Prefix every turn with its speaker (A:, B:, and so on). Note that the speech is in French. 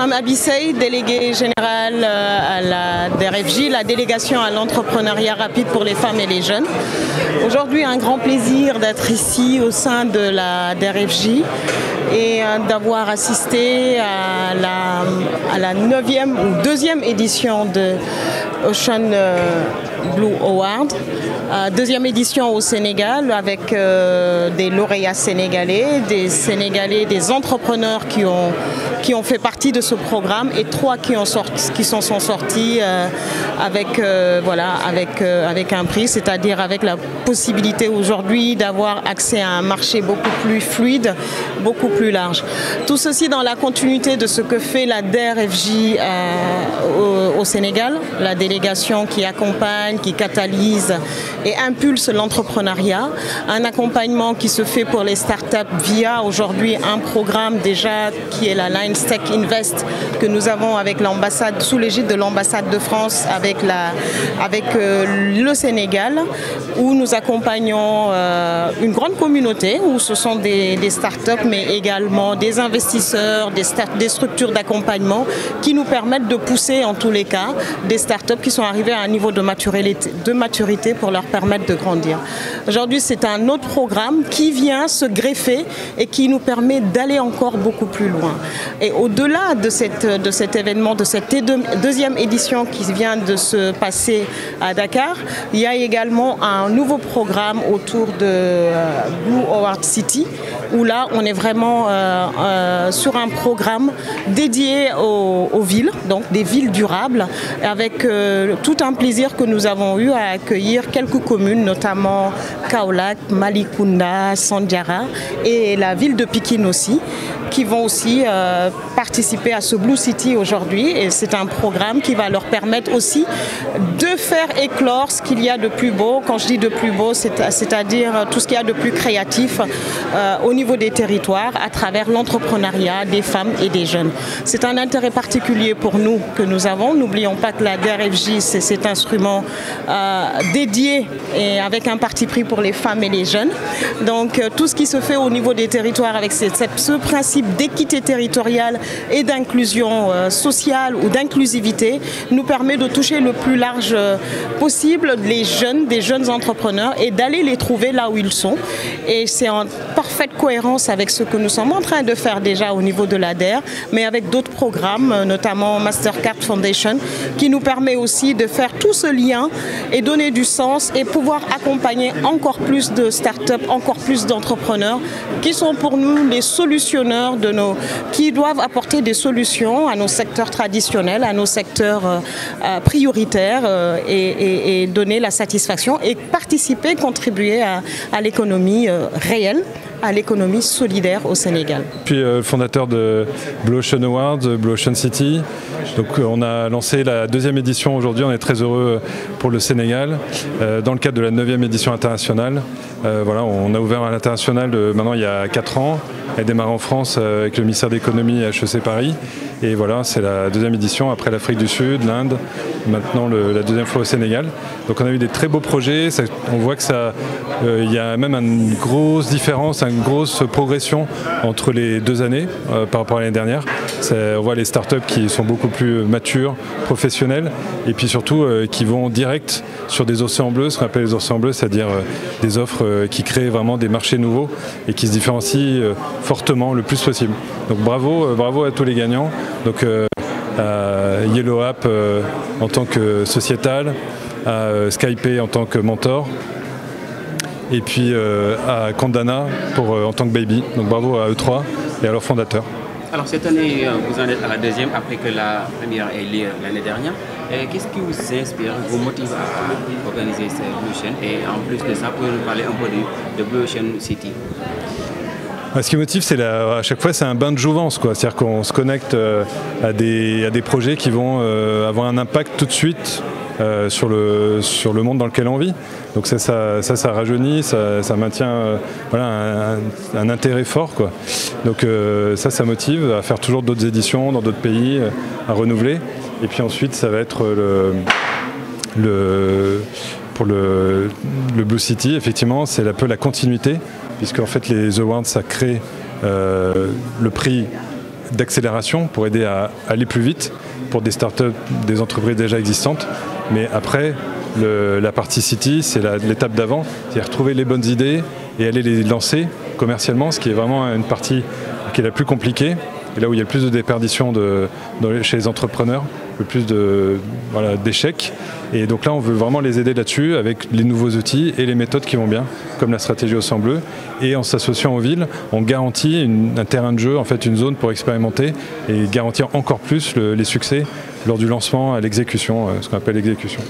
A: Madame Abissey, déléguée générale à la DRFJ, la délégation à l'entrepreneuriat rapide pour les femmes et les jeunes. Aujourd'hui, un grand plaisir d'être ici au sein de la DRFJ et d'avoir assisté à la 9e ou 2e édition de Ocean Blue Award. Deuxième édition au Sénégal avec des lauréats sénégalais, des entrepreneurs qui ont fait partie de ce programme et 3 qui sont sortis avec un prix, c'est-à-dire avec la possibilité aujourd'hui d'avoir accès à un marché beaucoup plus fluide, beaucoup plus large. Tout ceci dans la continuité de ce que fait la DRFJ au Sénégal, la délégation qui accompagne, qui catalyse et impulse l'entrepreneuriat, un accompagnement qui se fait pour les startups via aujourd'hui un programme déjà qui est la Lions Tech Invest que nous avons avec l'ambassade, sous l'égide de l'ambassade de France avec le Sénégal, où nous accompagnons une grande communauté où ce sont des startups mais également des investisseurs, des structures d'accompagnement qui nous permettent de pousser en tous les cas des startups qui sont arrivées à un niveau de maturité pour leur permettre de grandir. Aujourd'hui, c'est un autre programme qui vient se greffer et qui nous permet d'aller encore beaucoup plus loin. Et au-delà de cet événement, de cette 2e édition qui vient de se passer à Dakar, il y a également un nouveau programme autour de Blue Award City, où là, on est vraiment sur un programme dédié aux villes, donc des villes durables, avec tout un plaisir que nous avons eu à accueillir quelques communes, notamment Kaolack, Malicounda, Sandiara et la ville de Pikine aussi, qui vont aussi participer à ce Blue City aujourd'hui. Et c'est un programme qui va leur permettre aussi de faire éclore ce qu'il y a de plus beau. Quand je dis de plus beau, c'est-à-dire tout ce qu'il y a de plus créatif au niveau des territoires à travers l'entrepreneuriat des femmes et des jeunes. C'est un intérêt particulier pour nous que nous avons. N'oublions pas que la DRFJ, c'est cet instrument dédié et avec un parti pris pour les femmes et les jeunes. Donc tout ce qui se fait au niveau des territoires avec ce principe d'équité territoriale et d'inclusion sociale ou d'inclusivité nous permet de toucher le plus large possible des jeunes entrepreneurs et d'aller les trouver là où ils sont. Et c'est en parfaite cohérence avec ce que nous sommes en train de faire déjà au niveau de l'ADER, mais avec d'autres programmes, notamment Mastercard Foundation, qui nous permet aussi de faire tout ce lien et donner du sens et pouvoir accompagner encore plus de startups, encore plus d'entrepreneurs qui sont pour nous les solutionneurs qui doivent apporter des solutions à nos secteurs traditionnels, à nos secteurs prioritaires et donner la satisfaction et participer, contribuer à l'économie réelle, à l'économie solidaire au Sénégal.
B: Je suis fondateur de Blue Ocean Awards, Blue Ocean City. Donc on a lancé la 2e édition aujourd'hui, on est très heureux pour le Sénégal, dans le cadre de la 9e édition internationale. Voilà, on a ouvert à l'international maintenant il y a 4 ans. Elle a démarré en France avec le ministère de l'économie et HEC Paris. Et voilà, c'est la 2e édition après l'Afrique du Sud, l'Inde, maintenant la 2e fois au Sénégal. Donc on a eu des très beaux projets. On voit que il y a même une grosse différence, une grosse progression entre les 2 années par rapport à l'année dernière. On voit les startups qui sont beaucoup plus matures, professionnelles, et puis surtout qui vont direct sur des océans bleus, ce qu'on appelle les océans bleus, c'est-à-dire des offres qui créent vraiment des marchés nouveaux et qui se différencient fortement le plus possible. Donc bravo à tous les gagnants. Donc à Yellow App en tant que sociétal, à Skype en tant que mentor, et puis à Condana en tant que baby. Donc bravo à eux 3 et à leurs fondateurs.
C: Alors cette année, vous en êtes à la 2e après que la première ait lieu l'année dernière. Qu'est-ce qui vous inspire, vous motive à organiser cette Blue Ocean? Et en plus de ça, pouvez-vous nous parler un peu de Blue Ocean City?
B: Ce qui motive, c'est à chaque fois, c'est un bain de jouvence, quoi. C'est-à-dire qu'on se connecte à des projets qui vont avoir un impact tout de suite sur le monde dans lequel on vit. Donc ça rajeunit, ça maintient voilà, un intérêt fort, quoi. Donc ça motive à faire toujours d'autres éditions dans d'autres pays, à renouveler. Et puis ensuite, ça va être pour le Blue City, effectivement, c'est un peu la continuité, puisque en fait les awards, ça crée le prix d'accélération pour aider à aller plus vite pour des startups, des entreprises déjà existantes. Mais après, la partie City, c'est l'étape d'avant, c'est-à-dire trouver les bonnes idées et aller les lancer commercialement, ce qui est vraiment une partie qui est la plus compliquée, et là où il y a le plus de déperdition chez les entrepreneurs, le plus d'échecs. Et donc là, on veut vraiment les aider là-dessus avec les nouveaux outils et les méthodes qui vont bien, comme la stratégie Océan Bleu. Et en s'associant aux villes, on garantit un terrain de jeu, en fait une zone pour expérimenter et garantir encore plus les succès lors du lancement à l'exécution, ce qu'on appelle l'exécution.